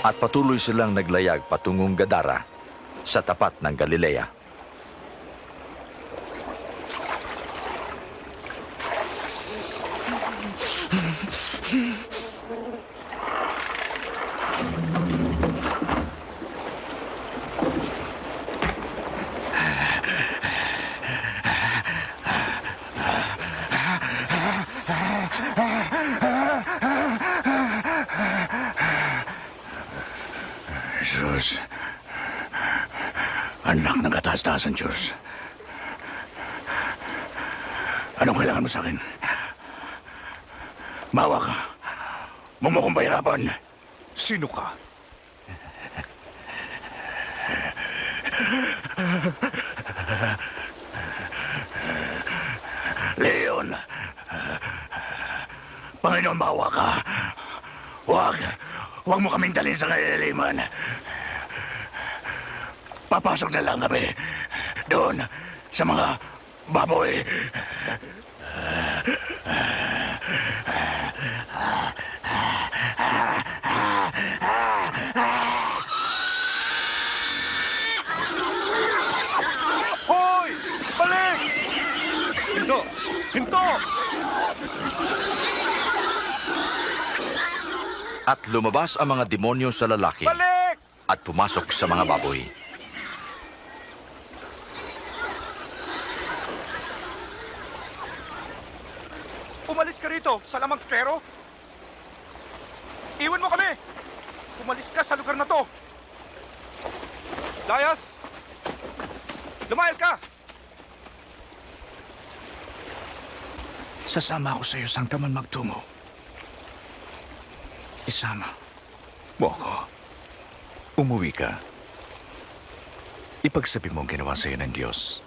at patuloy silang naglayag patungong Gadara sa tapat ng Galilea. Diyos, anak ng kataas-taasan, Diyos. Anong kailangan mo sa akin? Mawa ka. Huwag mo kong pahirapan. Sino ka? Leon. Panginoon, mawa ka. Huwag mo kaming dalhin sa kailaliman. Papasok na lang kami doon sa mga baboy. Hoy! Balik! Hinto! Hinto! At lumabas ang mga demonyo sa lalaki Balik! at pumasok sa mga baboy. Umalis ka rito sa lamang pero. Iwan mo kami! Umalis ka sa lugar na to! Dayas! Lumayas ka! Sasama ako sa iyo saan ka man magtungo. Isama mo ako. Umuwi ka. Ipagsabi mo ang ginawa sa iyo ng Diyos.